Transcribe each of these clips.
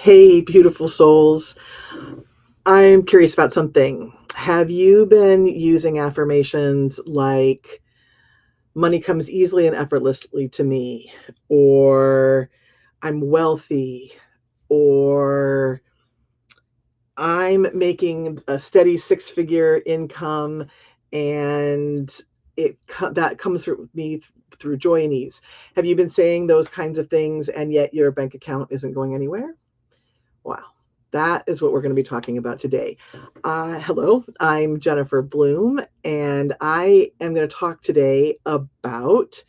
Hey, beautiful souls. I'm curious about something. Have you been using affirmations like money comes easily and effortlessly to me, or I'm wealthy, or I'm making a steady six-figure income and that comes through me through joy and ease? Have you been saying those kinds of things and yet your bank account isn't going anywhere? Wow. That is what we're going to be talking about today. Hello, I'm Jennifer Bloom, and I am going to talk today about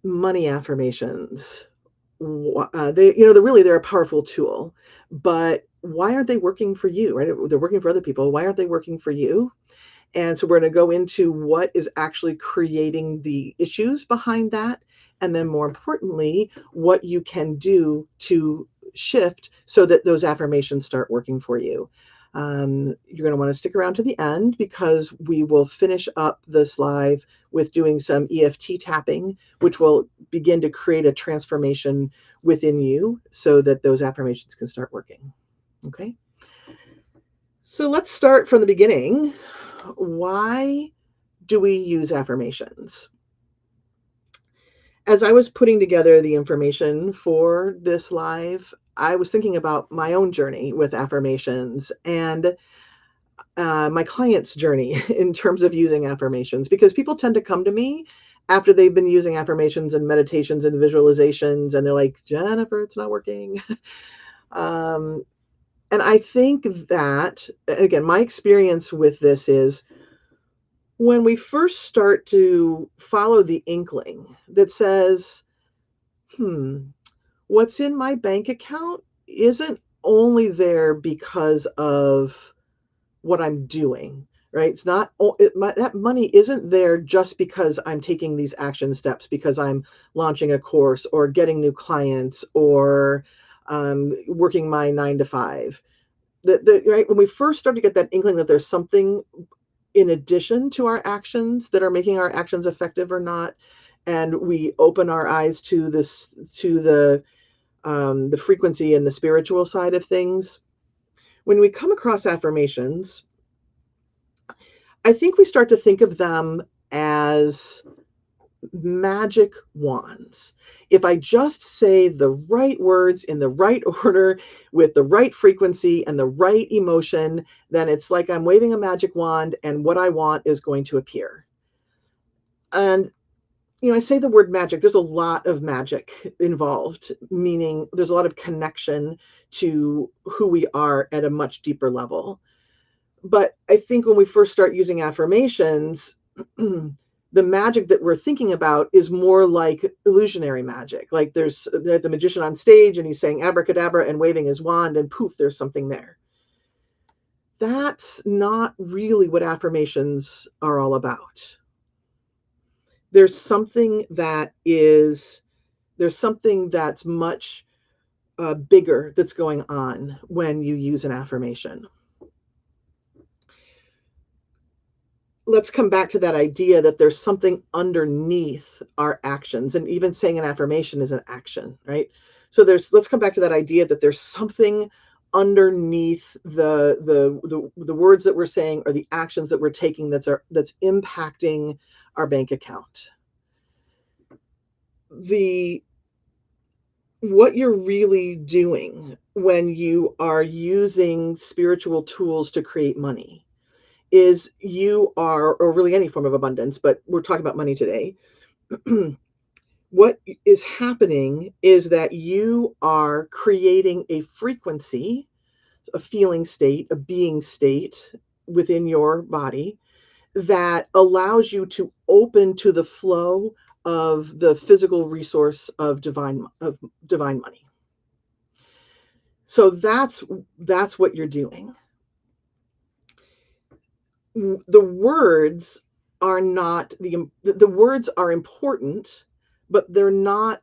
money affirmations. They're a powerful tool, but why aren't they working for you? Right? They're working for other people. Why aren't they working for you? And so we're going to go into what is actually creating the issues behind that. And then more importantly, what you can do to shift so that those affirmations start working for you. You're going to want to stick around to the end because we will finish up this live with doing some EFT tapping, which will begin to create a transformation within you so that those affirmations can start working. Okay. So let's start from the beginning. Why do we use affirmations? As I was putting together the information for this live, I was thinking about my own journey with affirmations and my clients' journey in terms of using affirmations, because people tend to come to me after they've been using affirmations and meditations and visualizations, and they're like, Jennifer, it's not working. um, and I think that, again, my experience with this is when we first start to follow the inkling that says, hmm, what's in my bank account isn't only there because of what I'm doing, right? It's not, that money isn't there just because I'm taking these action steps, because I'm launching a course or getting new clients or working my 9 to 5. Right, when we first start to get that inkling that there's something in addition to our actions that are making our actions effective or not, and we open our eyes to this, to the frequency and the spiritual side of things. When we come across affirmations, I think we start to think of them as magic wands. If I just say the right words in the right order with the right frequency and the right emotion, then it's like I'm waving a magic wand and what I want is going to appear. And I say the word magic, there's a lot of magic involved, meaning there's a lot of connection to who we are at a much deeper level. But I think when we first start using affirmations, the magic that we're thinking about is more like illusionary magic. Like there's the magician on stage and he's saying abracadabra and waving his wand and poof, there's something there. That's not really what affirmations are all about. There's something that's much bigger that's going on when you use an affirmation. Let's come back to that idea that there's something underneath our actions, and even saying an affirmation is an action, right? So let's come back to that idea that there's something underneath the words that we're saying or the actions that we're taking that's impacting our bank account. What you're really doing when you are using spiritual tools to create money is or really any form of abundance, but we're talking about money today. What is happening is that you are creating a frequency, a feeling state, a being state within your body that allows you to open to the flow of the physical resource of divine money. So that's what you're doing. The words are not the words are important, but they're not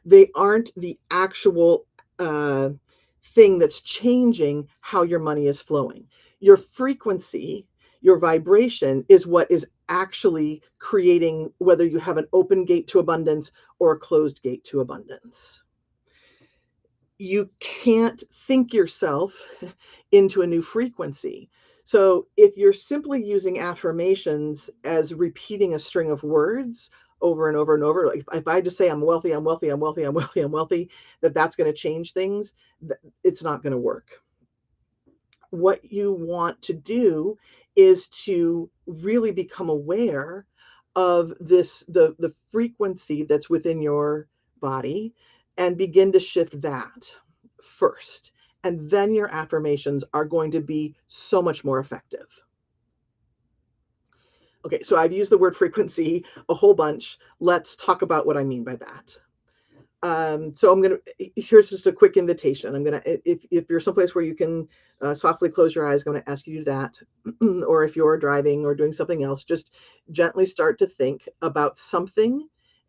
they aren't the actual thing that's changing how your money is flowing. Your frequency, your vibration is what is actually creating whether you have an open gate to abundance or a closed gate to abundance. you can't think yourself into a new frequency. So if you're simply using affirmations as repeating a string of words over and over and over, like if I just say I'm wealthy, I'm wealthy, I'm wealthy, I'm wealthy, I'm wealthy, that's going to change things, it's not going to work. What you want to do is to really become aware of the frequency that's within your body, and begin to shift that first. And then your affirmations are going to be so much more effective. Okay, so I've used the word frequency a whole bunch. Let's talk about what I mean by that. So here's just a quick invitation. If you're someplace where you can softly close your eyes, I'm going to ask you to do that. Or if you're driving or doing something else, just gently start to think about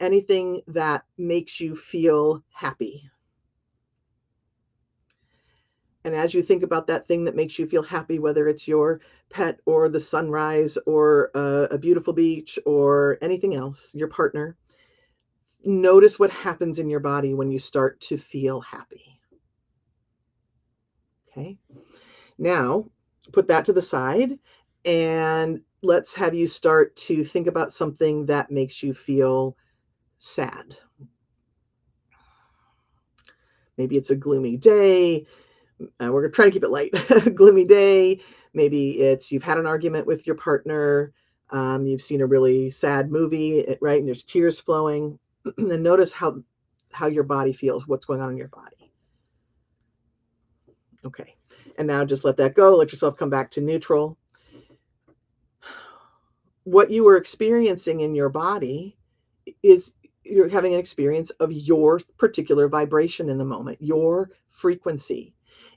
anything that makes you feel happy. And as you think about that thing that makes you feel happy, whether it's your pet or the sunrise or a beautiful beach or anything else, your partner, notice what happens in your body when you start to feel happy. Okay. Now, put that to the side, and let's have you start to think about something that makes you feel sad. Maybe it's a gloomy day. We're trying to keep it light. Gloomy day. Maybe it's you've had an argument with your partner. You've seen a really sad movie, right? And there's tears flowing. And notice how your body feels, what's going on in your body. Okay. And now just let that go. Let yourself come back to neutral. What you are experiencing in your body is you're having an experience of your particular vibration in the moment, your frequency.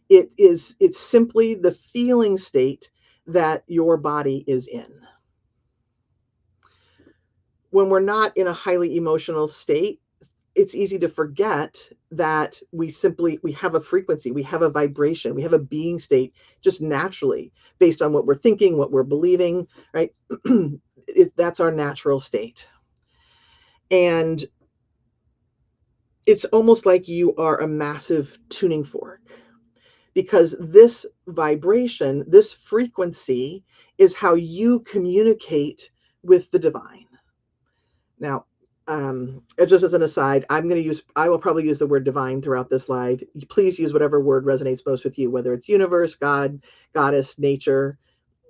It's simply the feeling state that your body is in. When we're not in a highly emotional state, it's easy to forget that we have a frequency, we have a vibration, we have a being state just naturally based on what we're thinking, what we're believing, right? That's our natural state. And it's almost like you are a massive tuning fork, because this vibration, this frequency is how you communicate with the divine. Now, just as an aside, I will probably use the word divine throughout this live. Please use whatever word resonates most with you, whether it's universe, God, goddess, nature,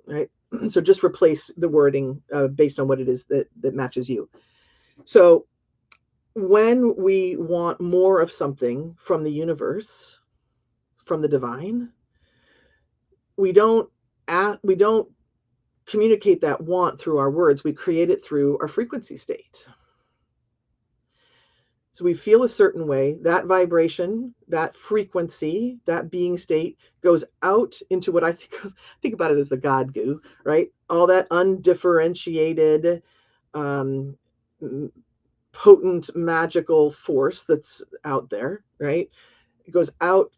right? So just replace the wording based on what it is that matches you. So when we want more of something from the universe, from the divine, we don't communicate that want through our words. We create it through our frequency state. So we feel a certain way, that vibration, that frequency, that being state goes out into what I think about it as the God goo, right? All that undifferentiated, potent, magical force that's out there, right? It goes out,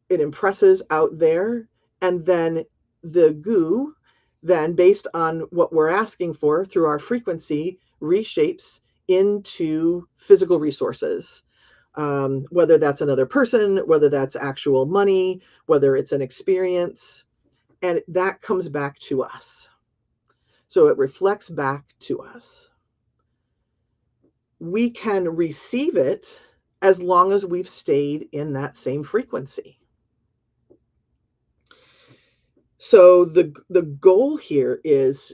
it impresses out there, and then the goo, then based on what we're asking for through our frequency, reshapes into physical resources. Whether that's another person, whether that's actual money, whether it's an experience, and that comes back to us. So it reflects back to us. We can receive it as long as we've stayed in that same frequency. So the goal here is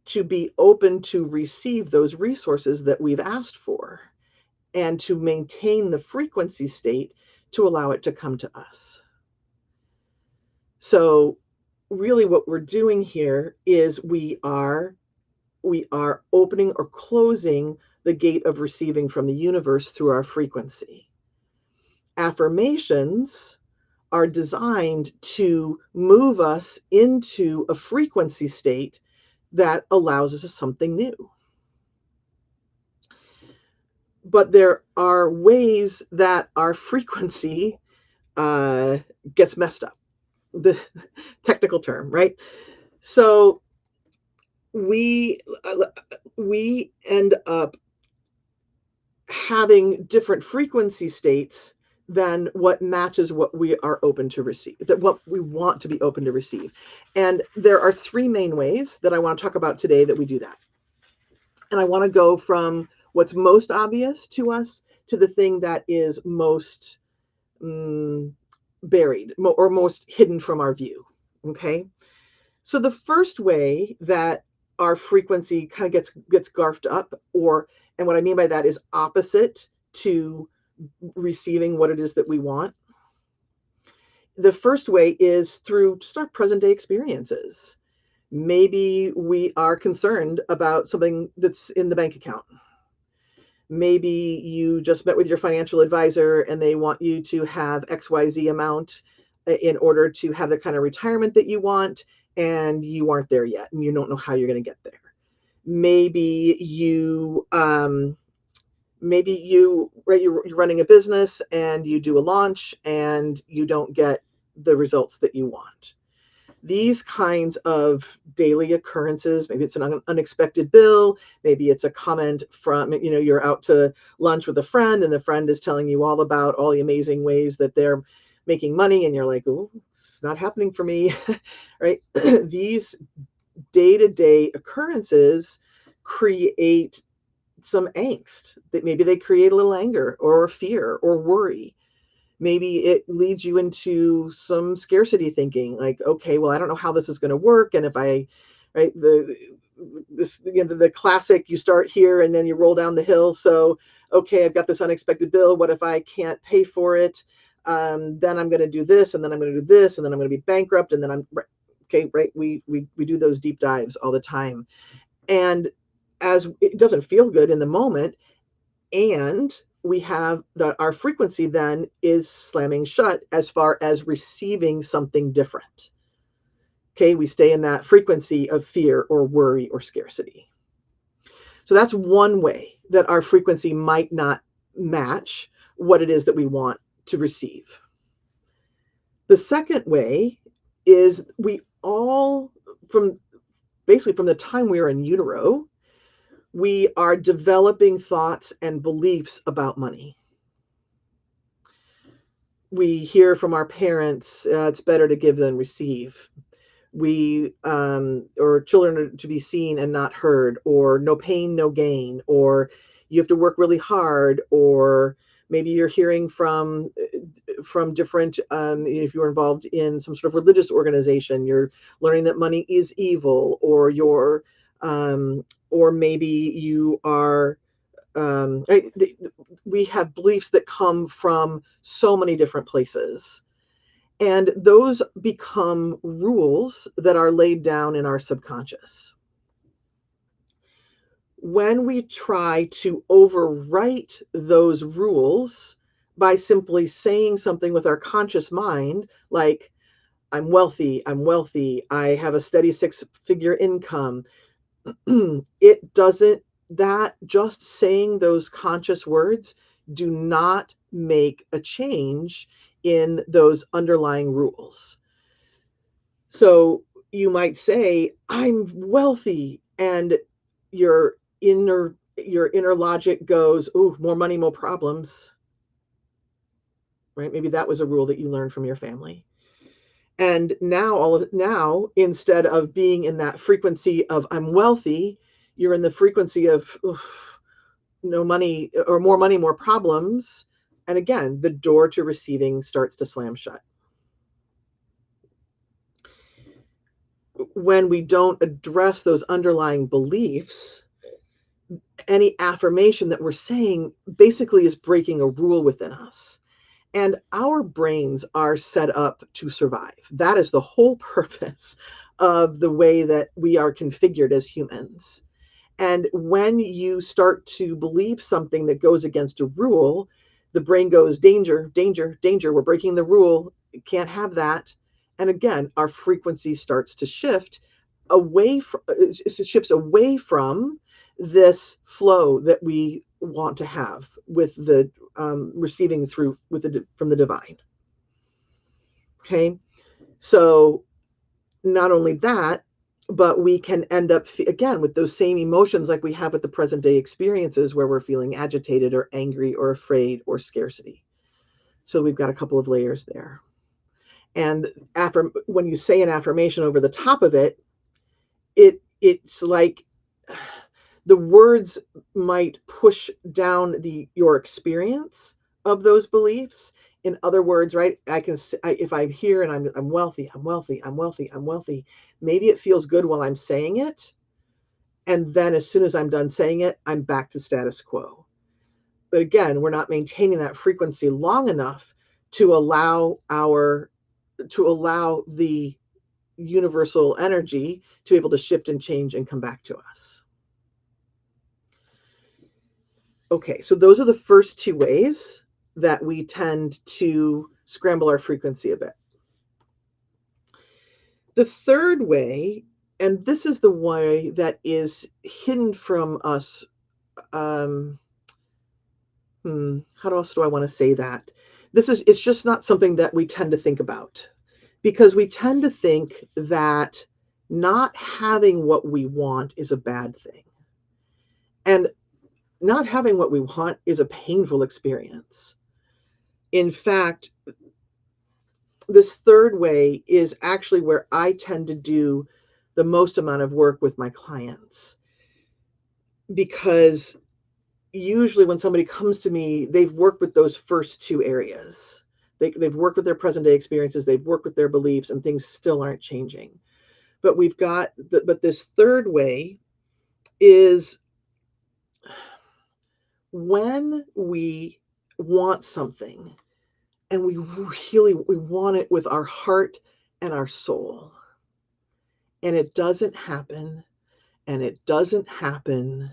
to be open to receive those resources that we've asked for, and to maintain the frequency state to allow it to come to us. So really what we're doing here is we are opening or closing the gate of receiving from the universe through our frequency. Affirmations are designed to move us into a frequency state that allows us something new. But there are ways that our frequency gets messed up, the technical term, right? So we end up having different frequency states than what matches what we are open to receive, that what we want to be open to receive. And there are three main ways that I want to talk about today that we do that. And I want to go from what's most obvious to us to the thing that is most buried or most hidden from our view. Okay. So the first way that our frequency kind of gets garfed up, and what I mean by that is opposite to receiving what it is that we want. The first way is through just our present day experiences. Maybe we are concerned about something that's in the bank account. Maybe you just met with your financial advisor and they want you to have XYZ amount in order to have the kind of retirement that you want, and you aren't there yet and you don't know how you're going to get there. Maybe you're running a business and you do a launch and you don't get the results that you want. These kinds of daily occurrences, maybe it's an unexpected bill, maybe it's a comment from, you're out to lunch with a friend and the friend is telling you all about all the amazing ways that they're making money, and you're like, oh, it's not happening for me, right? These day-to-day occurrences create some angst, that maybe they create a little anger or fear or worry. Maybe it leads you into some scarcity thinking, like, okay, well, I don't know how this is going to work. And if I, right, the classic, you start here and then you roll down the hill. So, okay, I've got this unexpected bill. What if I can't pay for it? Then I'm going to do this, and then I'm going to do this, and then I'm going to be bankrupt. And then okay, right. We do those deep dives all the time. And as it doesn't feel good in the moment, and we have our frequency then is slamming shut as far as receiving something different. Okay, we stay in that frequency of fear or worry or scarcity. So that's one way that our frequency might not match what it is that we want to receive. The second way is we all, from the time we are in utero, we are developing thoughts and beliefs about money. We hear from our parents, it's better to give than receive. Or children are to be seen and not heard, or no pain, no gain, or you have to work really hard, or maybe you're hearing from different, if you're involved in some sort of religious organization, you're learning that money is evil, or or maybe you are, we have beliefs that come from so many different places. And those become rules that are laid down in our subconscious. When we try to overwrite those rules by simply saying something with our conscious mind, like, I'm wealthy, I have a steady 6-figure income, just saying those conscious words do not make a change in those underlying rules. So you might say, I'm wealthy, and your inner logic goes, oh, more money, more problems. Right? Maybe that was a rule that you learned from your family. And now, instead of being in that frequency of I'm wealthy, you're in the frequency of no money, or more money, more problems. And again, the door to receiving starts to slam shut. When we don't address those underlying beliefs, any affirmation that we're saying basically is breaking a rule within us. And our brains are set up to survive. That is the whole purpose of the way that we are configured as humans. And when you start to believe something that goes against a rule, the brain goes, danger, danger, danger. We're breaking the rule. Can't have that. And again, our frequency starts to shift away from this flow that we want to have with the receiving from the divine. Okay, so not only that, but we can end up again with those same emotions like we have with the present day experiences, where we're feeling agitated or angry or afraid or scarcity. So we've got a couple of layers there. And when you say an affirmation over the top of it, it's like the words might push down your experience of those beliefs. In other words, right? If I'm here and I'm wealthy, I'm wealthy, I'm wealthy, I'm wealthy. Maybe it feels good while I'm saying it, and then as soon as I'm done saying it, I'm back to status quo. But again, we're not maintaining that frequency long enough to allow the universal energy to be able to shift and change and come back to us. Okay, so those are the first two ways that we tend to scramble our frequency a bit. The third way, and this is the way that is hidden from us, how else do I want to say that? It's just not something that we tend to think about, because we tend to think that not having what we want is a bad thing. And not having what we want is a painful experience. In fact, this third way is actually where I tend to do the most amount of work with my clients, because usually when somebody comes to me, they've worked with those first two areas. They've worked with their present day experiences, they've worked with their beliefs, and things still aren't changing. But but this third way is when we want something and we want it with our heart and our soul, and it doesn't happen, and it doesn't happen,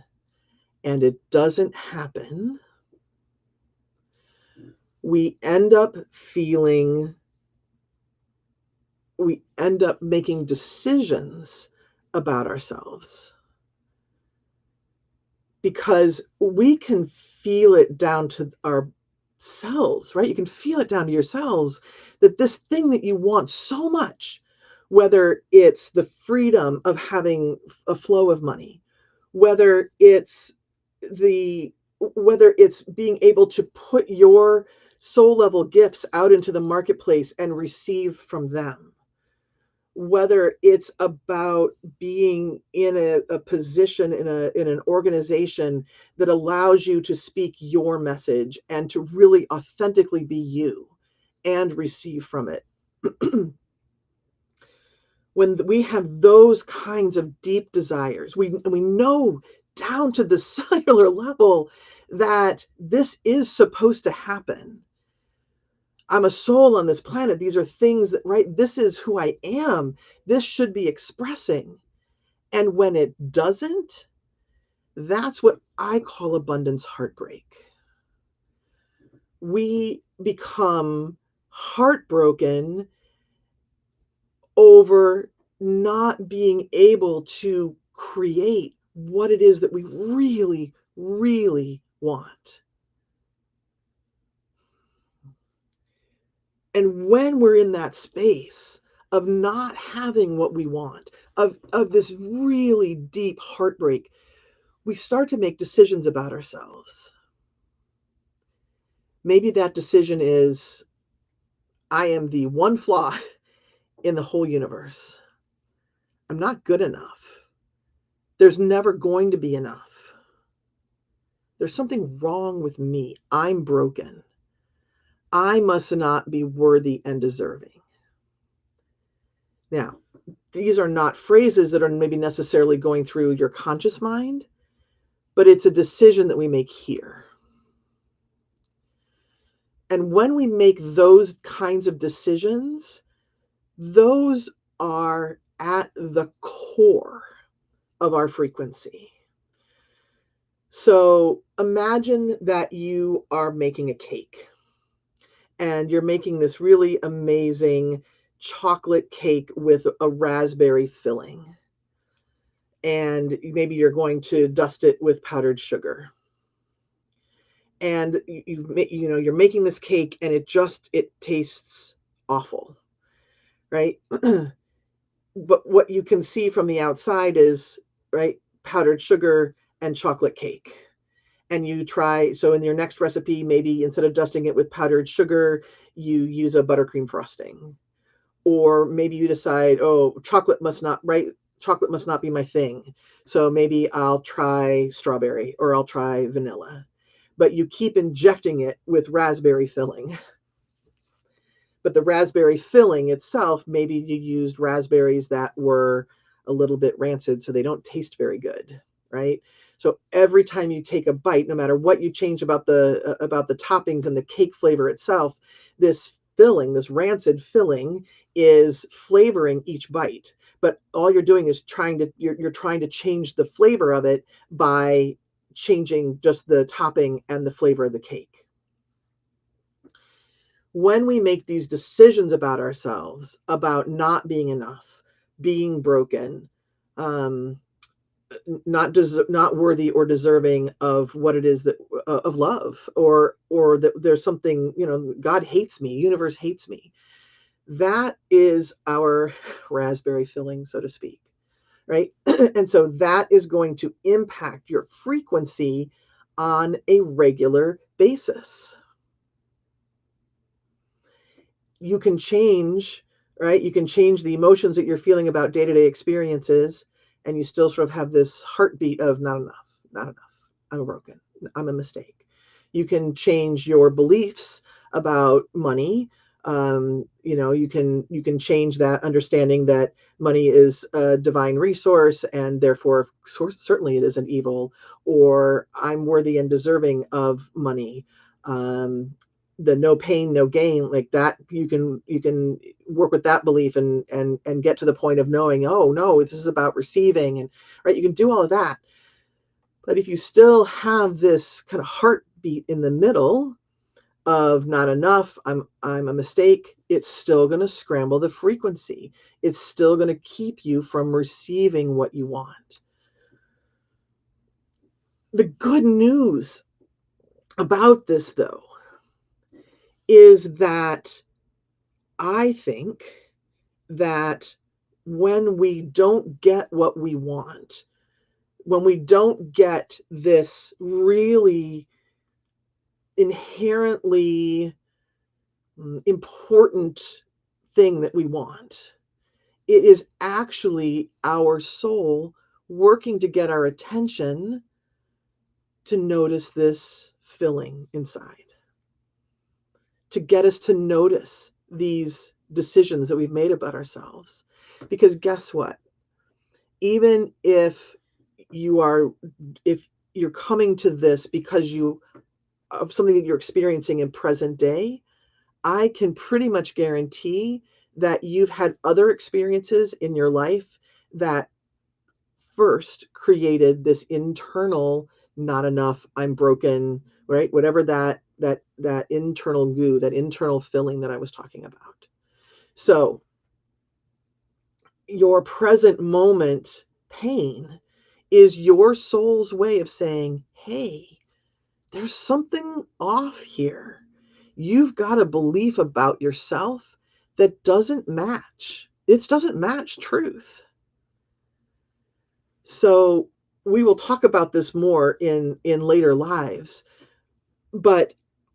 and it doesn't happen, we end up making decisions about ourselves, because we can feel it down to our cells, right? You can feel it down to your cells that this thing that you want so much, whether it's the freedom of having a flow of money, whether it's being able to put your soul level gifts out into the marketplace and receive from them, whether it's about being in a position in an organization that allows you to speak your message and to really authentically be you and receive from it. When we have those kinds of deep desires, we know down to the cellular level that this is supposed to happen. I'm a soul on this planet. These are things that, right? This is who I am. This should be expressing. And when it doesn't, that's what I call abundance heartbreak. We become heartbroken over not being able to create what it is that we really, really want. And when we're in that space of not having what we want, of this really deep heartbreak, we start to make decisions about ourselves. Maybe that decision is, I am the one flaw in the whole universe. I'm not good enough. There's never going to be enough. There's something wrong with me. I'm broken. I must not be worthy and deserving. Now, these are not phrases that are maybe necessarily going through your conscious mind, but it's a decision that we make here. And when we make those kinds of decisions, those are at the core of our frequency. So imagine that you are making a cake, and you're making this really amazing chocolate cake with a raspberry filling. And maybe you're going to dust it with powdered sugar. And you're making this cake, and it tastes awful, right? But what you can see from the outside is, right, powdered sugar and chocolate cake. and you try, so in your next recipe, maybe instead of dusting it with powdered sugar, you use a buttercream frosting. Or maybe you decide, oh, chocolate must not be my thing. So maybe I'll try strawberry or I'll try vanilla. But you keep injecting it with raspberry filling. But the raspberry filling itself, maybe you used raspberries that were a little bit rancid, so they don't taste very good, right? So every time you take a bite, no matter what you change about the toppings and the cake flavor itself, this filling, this rancid filling, is flavoring each bite. But all you're doing is you're trying to change the flavor of it by changing just the topping and the flavor of the cake. When we make these decisions about ourselves, about not being enough, being broken, um, not worthy or deserving of what it is that of love, or that there's something, God hates me, universe hates me. That is our raspberry filling, so to speak, right? And so that is going to impact your frequency on a regular basis. You can change, right? You can change the emotions that you're feeling about day-to-day experiences, and you still sort of have this heartbeat of not enough, not enough. I'm broken. I'm a mistake. You can change your beliefs about money. You can change that understanding that money is a divine resource, and therefore, certainly it isn't evil, or I'm worthy and deserving of money. The no pain no gain, like that, you can work with that belief and get to the point of knowing, oh no, this is about receiving, and right, you can do all of that. But if you still have this kind of heartbeat in the middle of not enough, I'm a mistake, it's still going to scramble the frequency. It's still going to keep you from receiving what you want. The good news about this, though, is that I think that when we don't get what we want, when we don't get this really inherently important thing that we want, it is actually our soul working to get our attention to notice this filling inside, to get us to notice these decisions that we've made about ourselves. Because guess what? Even if you're coming to this because of something that you're experiencing in present day, I can pretty much guarantee that you've had other experiences in your life that first created this internal not enough, I'm broken, right? Whatever that internal goo, that internal filling that I was talking about. So your present moment pain is your soul's way of saying, hey, there's something off here. You've got a belief about yourself that doesn't match. It doesn't match truth. So we will talk about this more in later lives, but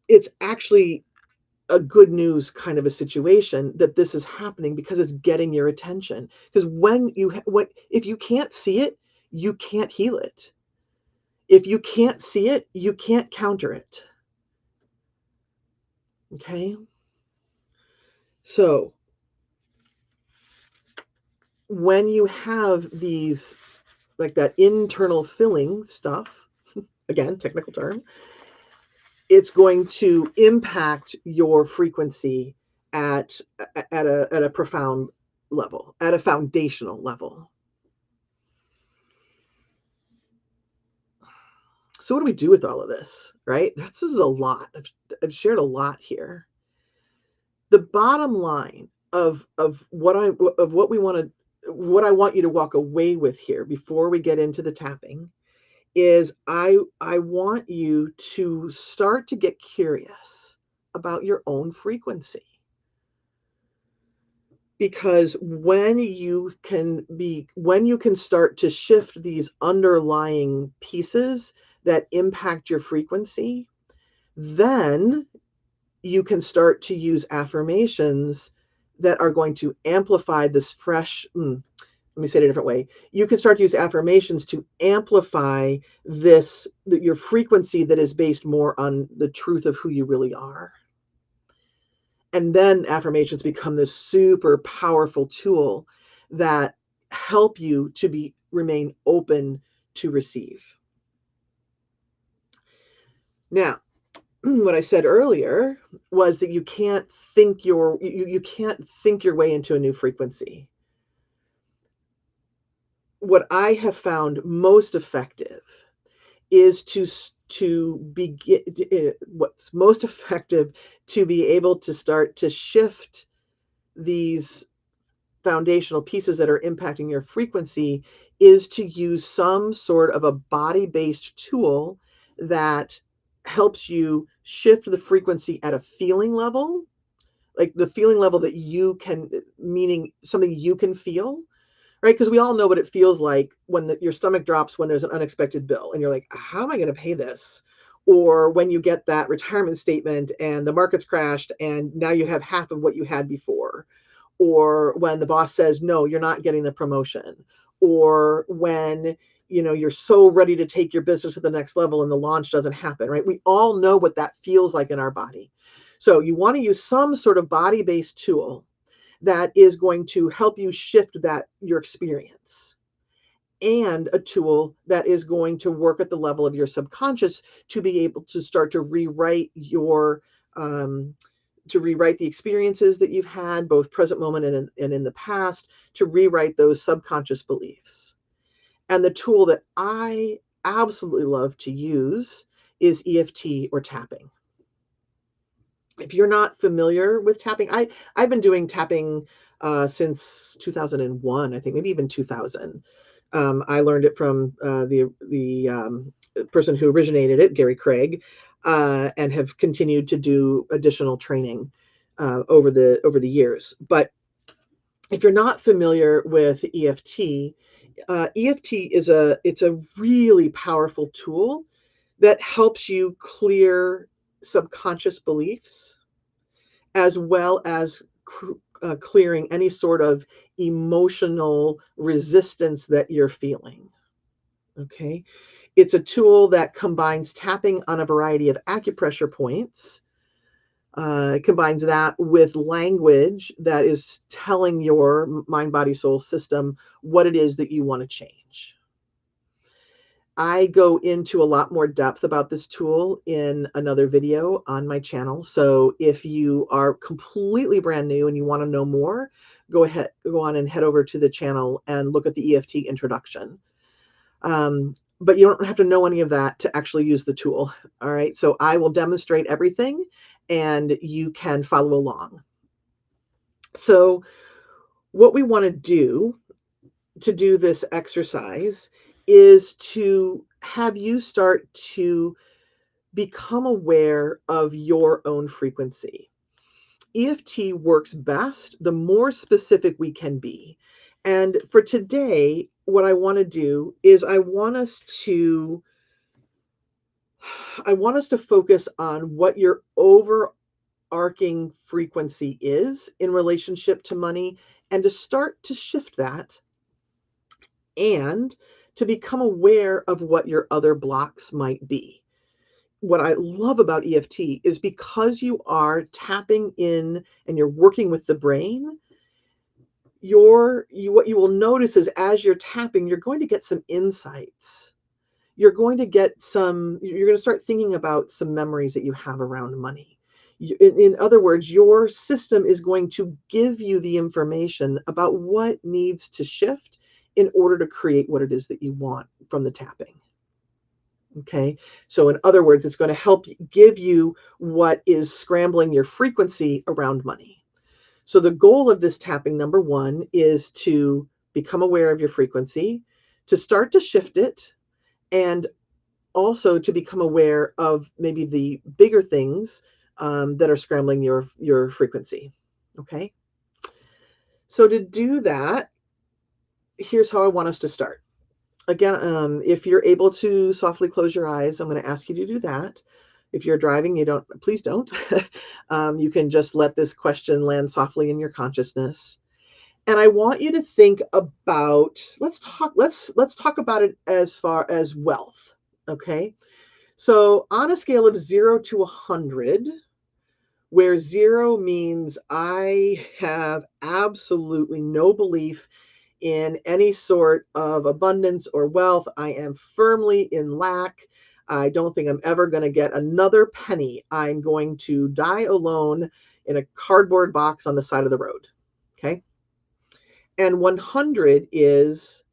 it's actually a good news kind of a situation that this is happening because it's getting your attention. Because if you can't see it, you can't heal it. If you can't see it, you can't counter it. Okay? So when you have these, like that internal filling stuff, again, technical term, it's going to impact your frequency at a profound level, at a foundational level. So what do we do with all of this, right? This is a lot. I've shared a lot here. The bottom line of what I want you to walk away with here before we get into the tapping is I want you to start to get curious about your own frequency. Because when you can start to shift these underlying pieces that impact your frequency, then you can start to use affirmations that are going to amplify this fresh, let me say it a different way. You can start to use affirmations to amplify your frequency that is based more on the truth of who you really are. And then affirmations become this super powerful tool that help you to remain open to receive. Now, what I said earlier was that you can't think you can't think your way into a new frequency. What I have found most effective is to begin what's most effective to be able to start to shift these foundational pieces that are impacting your frequency is to use some sort of a body-based tool that helps you shift the frequency at a feeling level, like the feeling level that you can, meaning something you can feel, right? Because we all know what it feels like when your stomach drops when there's an unexpected bill and you're like, how am I going to pay this? Or when you get that retirement statement and the market's crashed and now you have half of what you had before. Or when the boss says, no, you're not getting the promotion. Or when you're so ready to take your business to the next level and the launch doesn't happen, right? We all know what that feels like in our body. So you want to use some sort of body-based tool that is going to help you shift your experience, and a tool that is going to work at the level of your subconscious to be able to start to rewrite the experiences that you've had, both present moment and in the past, to rewrite those subconscious beliefs. And the tool that I absolutely love to use is EFT or tapping. If you're not familiar with tapping, I've been doing tapping since 2001, I think, maybe even 2000. I learned it from the person who originated it, Gary Craig, and have continued to do additional training over the years. But if you're not familiar with EFT, EFT it's a really powerful tool that helps you clear subconscious beliefs, as well as clearing any sort of emotional resistance that you're feeling. Okay. It's a tool that combines tapping on a variety of acupressure points, combines that with language that is telling your mind, body, soul system what it is that you want to change. I go into a lot more depth about this tool in another video on my channel. So if you are completely brand new and you want to know more, go on and head over to the channel and look at the EFT introduction. But you don't have to know any of that to actually use the tool. All right. So I will demonstrate everything and you can follow along. So what we want to do this exercise is to have you start to become aware of your own frequency. EFT works best the more specific we can be. And for today, what I want to do is I want us to focus on what your overarching frequency is in relationship to money, and to start to shift that, and to become aware of what your other blocks might be. What I love about EFT is because you are tapping in and you're working with the brain, what you will notice is as you're tapping, you're going to get some insights. You're going to start thinking about some memories that you have around money. In other words, your system is going to give you the information about what needs to shift in order to create what it is that you want from the tapping. Okay. So in other words, it's going to help give you what is scrambling your frequency around money. So the goal of this tapping, number one, is to become aware of your frequency, to start to shift it, and also to become aware of maybe the bigger things that are scrambling your frequency. Okay. So to do that, here's how I want us to start. Again, if you're able to softly close your eyes, I'm going to ask you to do that. If you're driving, please don't. You can just let this question land softly in your consciousness. And I want you to think about, let's talk about it as far as wealth. Okay. So on a scale of 0 to 100, where 0 means I have absolutely no belief in any sort of abundance or wealth. I am firmly in lack. I don't think I'm ever going to get another penny. I'm going to die alone in a cardboard box on the side of the road. Okay. And 100 is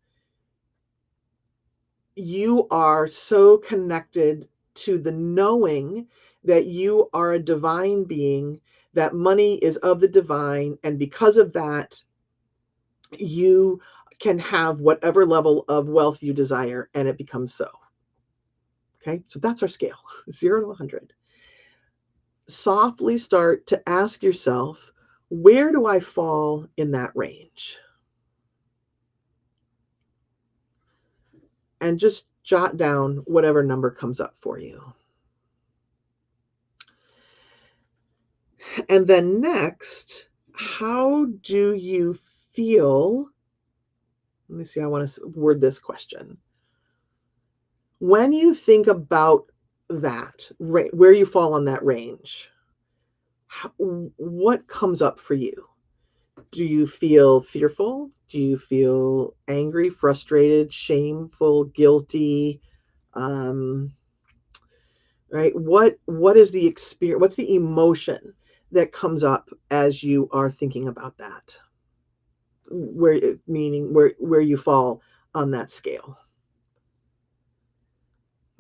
you are so connected to the knowing that you are a divine being, that money is of the divine. And because of that, you can have whatever level of wealth you desire, and it becomes so. Okay, so that's our scale, 0 to 100. Softly start to ask yourself, where do I fall in that range? And just jot down whatever number comes up for you. And then next, how do you feel? Let me see, I want to word this question. When you think about that, where you fall on that range, what comes up for you? Do you feel fearful? Do you feel angry, frustrated, shameful, guilty? Um, right? What is the experience? What's the emotion that comes up as you are thinking about that? Where you fall on that scale.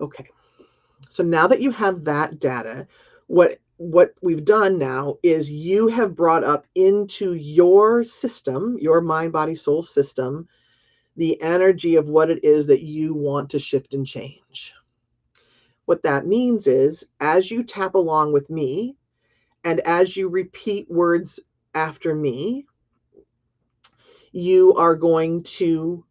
Okay. So now that you have that data, what we've done now is you have brought up into your system, your mind, body, soul system, the energy of what it is that you want to shift and change. What that means is, as you tap along with me and as you repeat words after me, you are going to,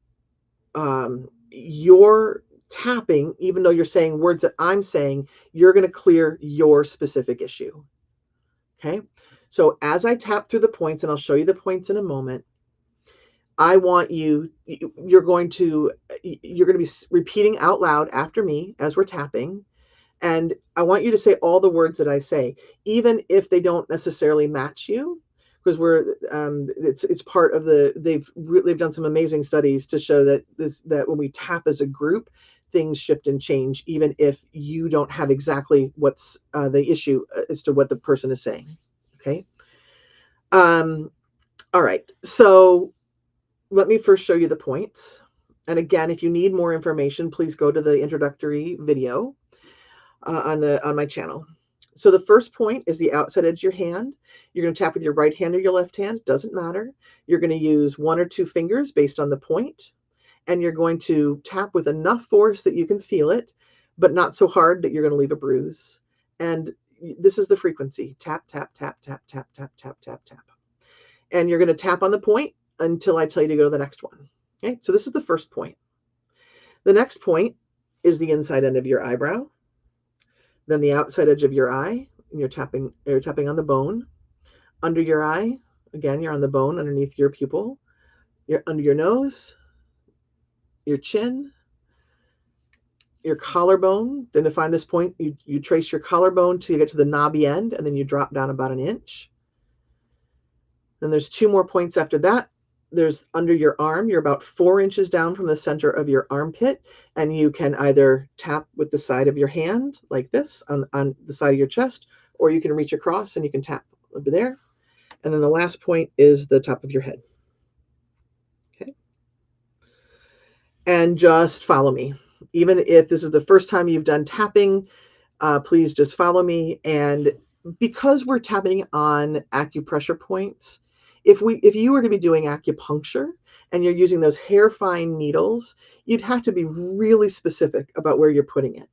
your tapping, even though you're saying words that I'm saying, you're going to clear your specific issue. Okay. So as I tap through the points, and I'll show you the points in a moment, I want you're going to be repeating out loud after me as we're tapping. And I want you to say all the words that I say, even if they don't necessarily match you, because it's part of they've done some amazing studies to show that when we tap as a group, things shift and change, even if you don't have exactly what's the issue as to what the person is saying. Okay. All right. So let me first show you the points. And again, if you need more information, please go to the introductory video on my channel. So the first point is the outside edge of your hand. You're going to tap with your right hand or your left hand, doesn't matter. You're going to use 1 or 2 fingers based on the point, and you're going to tap with enough force that you can feel it, but not so hard that you're going to leave a bruise. And this is the frequency: tap, tap, tap, tap, tap, tap, tap, tap, tap. And you're going to tap on the point until I tell you to go to the next one. Okay, so this is the first point. The next point is the inside end of your eyebrow, then the outside edge of your eye, and you're tapping on the bone. Under your eye, again, you're on the bone underneath your pupil. You're under your nose, your chin, your collarbone. Then to find this point, you trace your collarbone till you get to the knobby end, and then you drop down about 1 inch. Then there's 2 more points after that. There's under your arm. You're about 4 inches down from the center of your armpit, and you can either tap with the side of your hand like this on the side of your chest, or you can reach across and you can tap over there. And then the last point is the top of your head. Okay. And just follow me. Even if this is the first time you've done tapping, please just follow me. And because we're tapping on acupressure points, if you were to be doing acupuncture and you're using those hair fine needles, you'd have to be really specific about where you're putting it.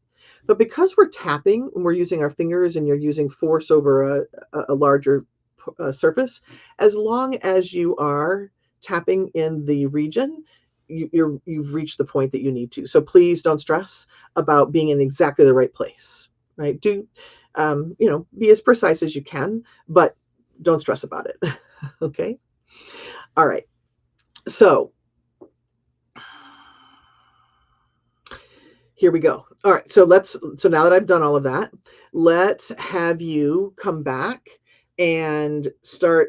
But because we're tapping and we're using our fingers and you're using force over a larger surface, as long as you are tapping in the region, you've reached the point that you need to. So please don't stress about being in exactly the right place, right? Do, be as precise as you can, but don't stress about it. Okay. All right. So here we go. All right. So now that I've done all of that, let's have you come back and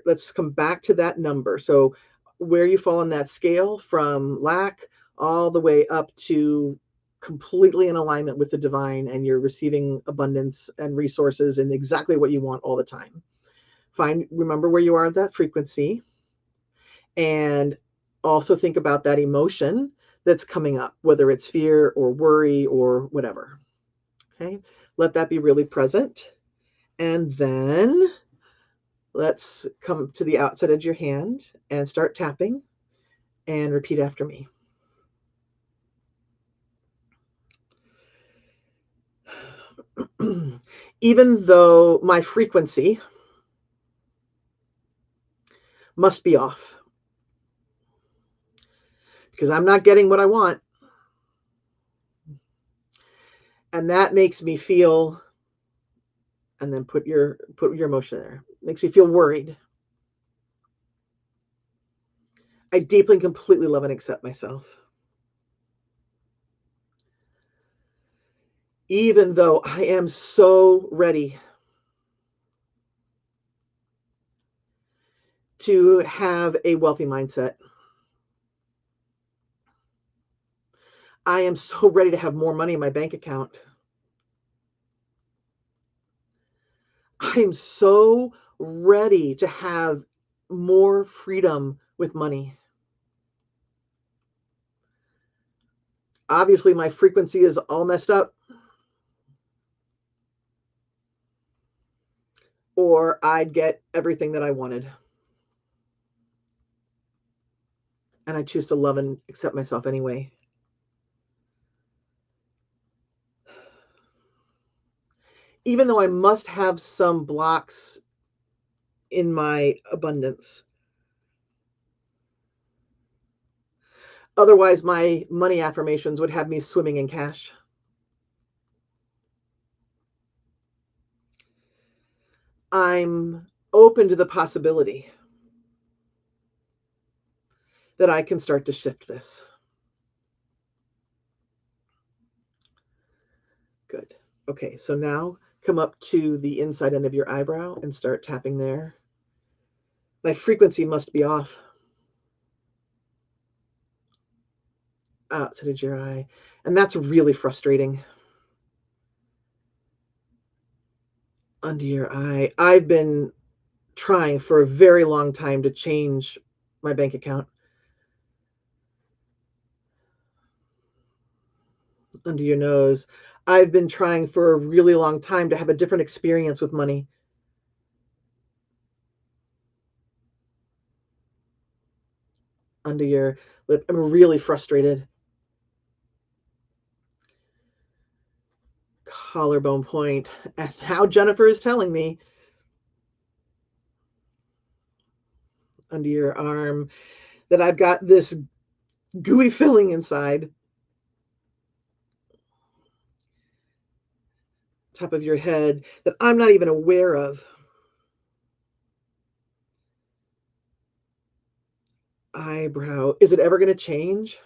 let's come back to that number. So where you fall on that scale from lack all the way up to completely in alignment with the divine, and you're receiving abundance and resources and exactly what you want all the time. Remember where you are at that frequency, and also think about that emotion that's coming up, whether it's fear or worry or whatever. Okay, let that be really present. And then let's come to the outside edge of your hand and start tapping and repeat after me. Even though my frequency must be off because I'm not getting what I want, and that makes me feel, and then put your emotion there, makes me feel worried. I deeply and completely love and accept myself. Even though I am so ready to have a wealthy mindset, I am so ready to have more money in my bank account. I am so ready to have more freedom with money. Obviously, my frequency is all messed up, or I'd get everything that I wanted. And I choose to love and accept myself anyway. Even though I must have some blocks in my abundance. Otherwise, my money affirmations would have me swimming in cash. I'm open to the possibility that I can start to shift this. Good. Okay, so now come up to the inside end of your eyebrow and start tapping there. My frequency must be off. Outside of your eye. And that's really frustrating. Under your eye. I've been trying for a very long time to change my bank account. Under your nose. I've been trying for a really long time to have a different experience with money. Under your lip. I'm really frustrated. Collarbone point. That's how Jennifer is telling me. Under your arm, that I've got this gooey filling inside. Top of your head that I'm not even aware of. Eyebrow. Is it ever going to change?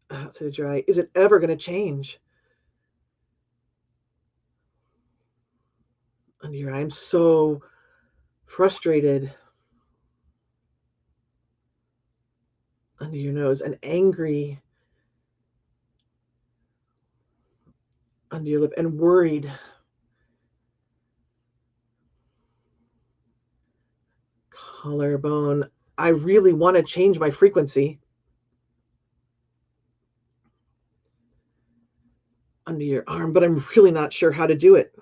Outside of your eye. Is it ever going to change? Under your eye. I'm so frustrated. Under your nose. And angry. Under your lip. And worried. Collarbone. I really want to change my frequency. Under your arm, but I'm really not sure how to do it.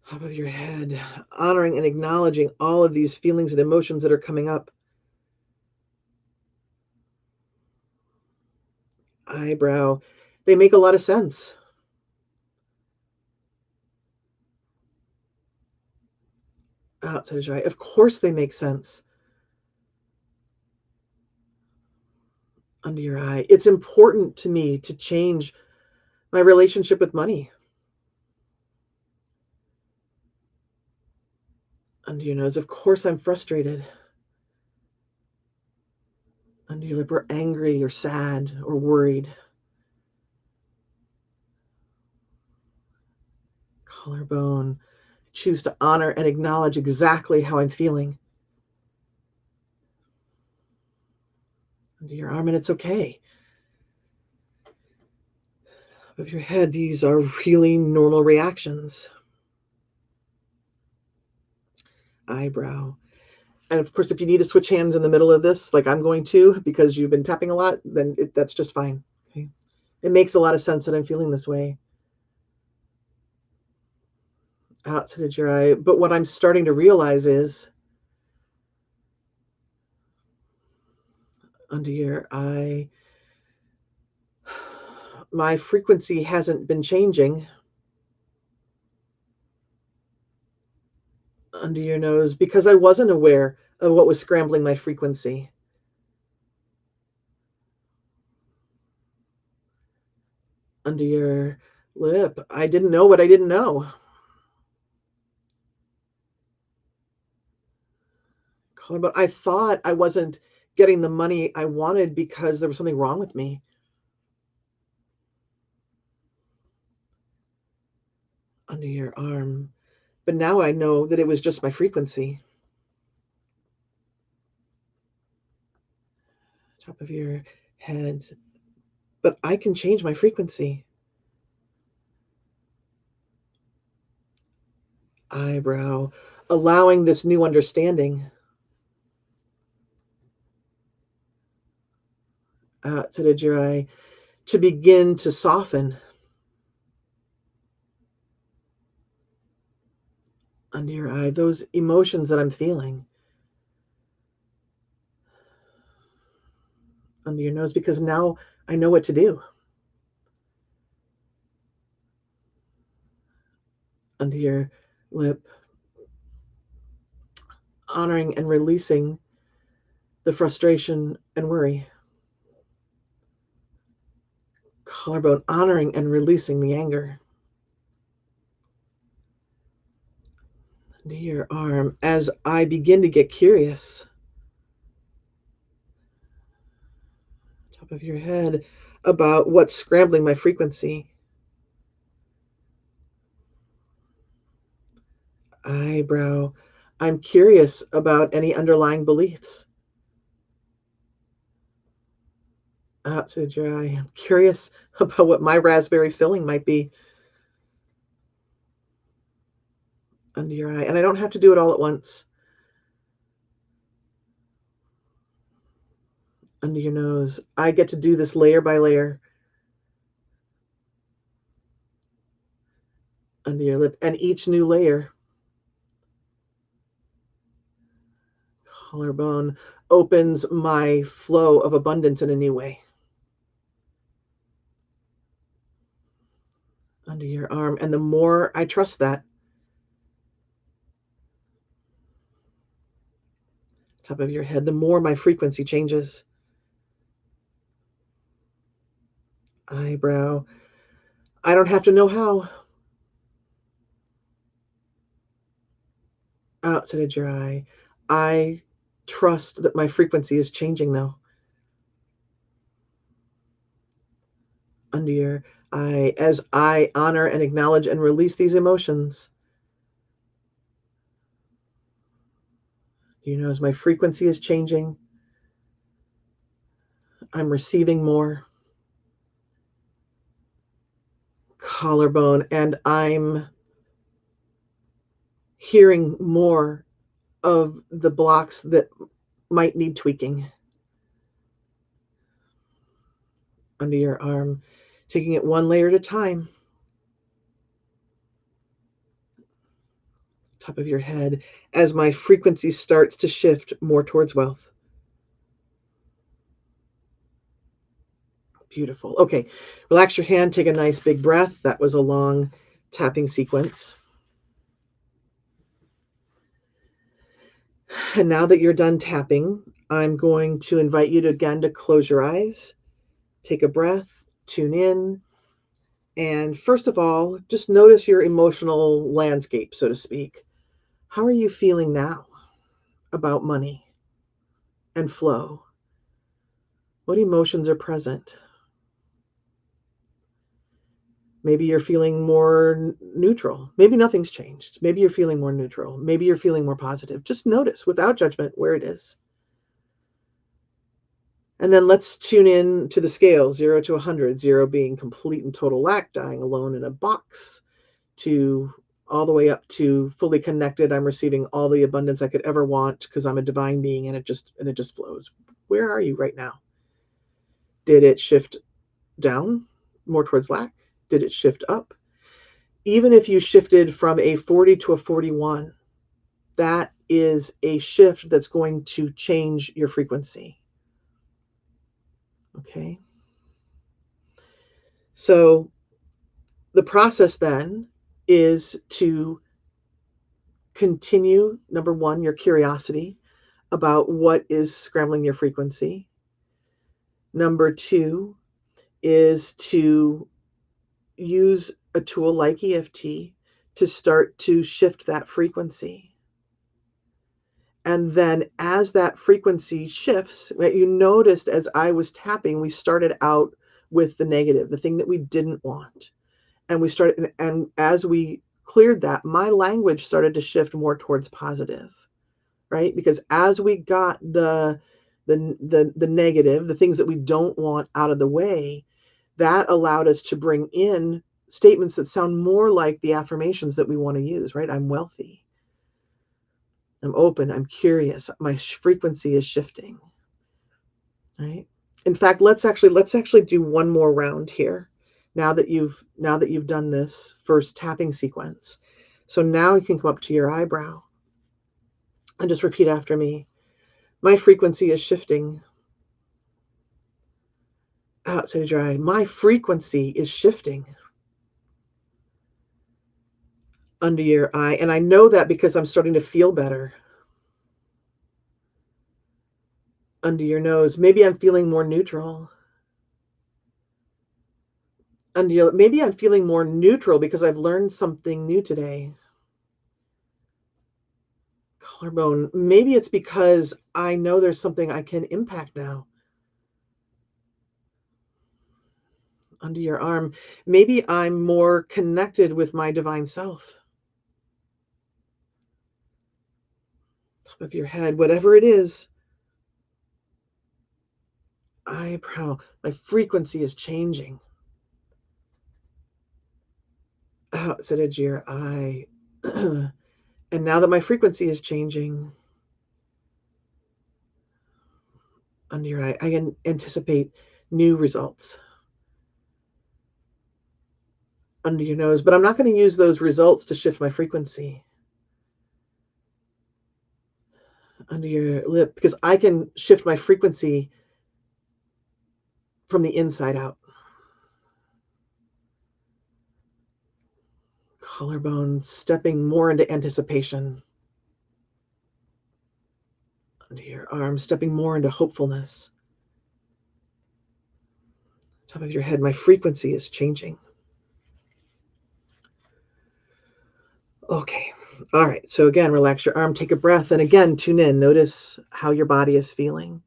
Top of your head, honoring and acknowledging all of these feelings and emotions that are coming up. Eyebrow. They make a lot of sense. Outside of your eye. Of course they make sense. Under your eye. It's important to me to change my relationship with money. Under your nose. Of course I'm frustrated. Under your lip, or angry or sad or worried. Collarbone. Choose to honor and acknowledge exactly how I'm feeling. Under your arm, and it's okay. Of your head, these are really normal reactions. Eyebrow. And of course, if you need to switch hands in the middle of this, like I'm going to, because you've been tapping a lot, then that's just fine. Okay. It makes a lot of sense that I'm feeling this way. Outside of your eye. But what I'm starting to realize is under your eye, my frequency hasn't been changing. Under your nose, because I wasn't aware of what was scrambling my frequency. Under your lip, I didn't know what I didn't know. Collarbone, I thought I wasn't getting the money I wanted because there was something wrong with me. Under your arm. But now I know that it was just my frequency. Top of your head. But I can change my frequency. Eyebrow. Allowing this new understanding. Outside of your eye. To begin to soften. Under your eye. Those emotions that I'm feeling. Under your nose, because now I know what to do. Under your lip. Honoring and releasing the frustration and worry. Collarbone, honoring and releasing the anger. Under your arm, as I begin to get curious. Top of your head, about what's scrambling my frequency. Eyebrow, I'm curious about any underlying beliefs. Outside your eye, I'm curious about what my raspberry filling might be. Under your eye, and I don't have to do it all at once. Under your nose, I get to do this layer by layer. Under your lip, and each new layer. Collarbone opens my flow of abundance in a new way. Under your arm, and the more I trust that. Top of your head, the more my frequency changes. Eyebrow, I don't have to know how. Outside of your eye, I trust that my frequency is changing though. Under your eye, as I honor and acknowledge and release these emotions. You know, as my frequency is changing, I'm receiving more. Collarbone, and I'm hearing more of the blocks that might need tweaking. Under your arm, taking it one layer at a time. Top of your head, as my frequency starts to shift more towards wealth. Beautiful. Okay, relax your hand, take a nice big breath. That was a long tapping sequence. And now that you're done tapping, I'm going to invite you to again to close your eyes, take a breath, tune in, and first of all, just notice your emotional landscape, so to speak. How are you feeling now about money and flow? What emotions are present? Maybe you're feeling more neutral. Maybe nothing's changed. Maybe you're feeling more neutral. Maybe you're feeling more positive. Just notice without judgment where it is. And then let's tune in to the scale, 0 to 100, 0 being complete and total lack, dying alone in a box, to all the way up to fully connected. I'm receiving all the abundance I could ever want because I'm a divine being, and it just flows. Where are you right now? Did it shift down more towards lack? Did it shift up? Even if you shifted from a 40 to a 41, that is a shift that's going to change your frequency. Okay. So the process then is to continue, number one, your curiosity about what is scrambling your frequency. Number two is to use a tool like EFT to start to shift that frequency. And then as that frequency shifts, right, you noticed as I was tapping, we started out with the negative, the thing that we didn't want. And we started, and as we cleared that, my language started to shift more towards positive, right? Because as we got the negative, the things that we don't want out of the way, that allowed us to bring in statements that sound more like the affirmations that we want to use, right? I'm wealthy. I'm open. I'm curious. My frequency is shifting, right? In fact, let's actually do one more round here. Now that you've done this first tapping sequence. So now you can come up to your eyebrow and just repeat after me. My frequency is shifting. Outside of your eye. My frequency is shifting. Under your eye. And I know that because I'm starting to feel better. Under your nose. Maybe I'm feeling more neutral. Maybe I'm feeling more neutral because I've learned something new today. Collarbone. Maybe it's because I know there's something I can impact now. Under your arm. Maybe I'm more connected with my divine self. Top of your head, whatever it is. Eyebrow. My frequency is changing. Outside edge of your eye. And now that my frequency is changing, under your eye, I can anticipate new results. Under your nose, but I'm not going to use those results to shift my frequency. Under your lip, because I can shift my frequency from the inside out. Collarbone, stepping more into anticipation. Under your arm, stepping more into hopefulness. Top of your head, my frequency is changing. Okay. All right. So again, relax your arm, take a breath, and again, tune in. Notice how your body is feeling.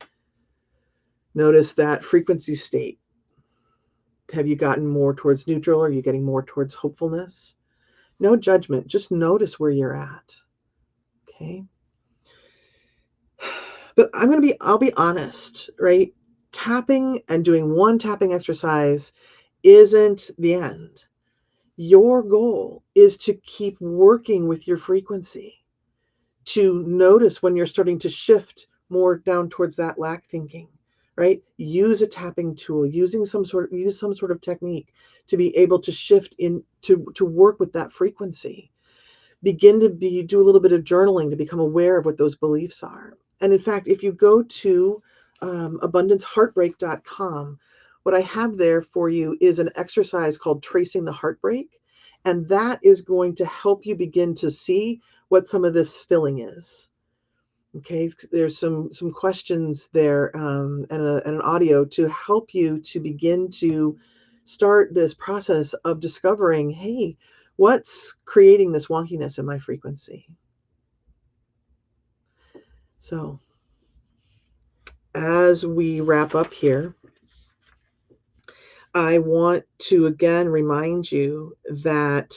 Notice that frequency state. Have you gotten more towards neutral? Are you getting more towards hopefulness? No judgment. Just notice where you're at. Okay. But I'll be honest, right? Tapping and doing one tapping exercise isn't the end. Your goal is to keep working with your frequency, to notice when you're starting to shift more down towards that lack thinking, right? Use a tapping tool, use some sort of technique to be able to shift in to work with that frequency. Begin to do a little bit of journaling to become aware of what those beliefs are. And in fact, if you go to abundanceheartbreak.com, what I have there for you is an exercise called Tracing the Heartbreak. And that is going to help you begin to see what some of this filling is. Okay, there's some questions there, and an audio to help you to begin to start this process of discovering, hey, what's creating this wonkiness in my frequency? So, as we wrap up here, I want to again remind you that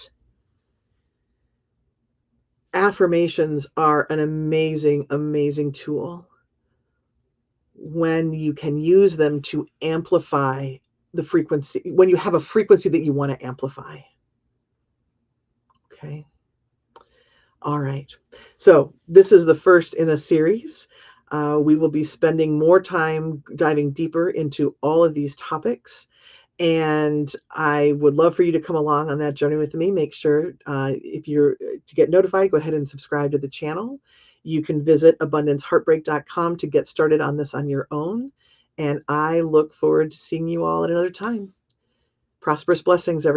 affirmations are an amazing, amazing tool when you can use them to amplify the frequency, when you have a frequency that you want to amplify. Okay. All right. So this is the first in a series. We will be spending more time diving deeper into all of these topics. And I would love for you to come along on that journey with me. Make sure if you're to get notified, go ahead and subscribe to the channel. You can visit abundanceheartbreak.com to get started on this on your own. And I look forward to seeing you all at another time. Prosperous blessings, everyone.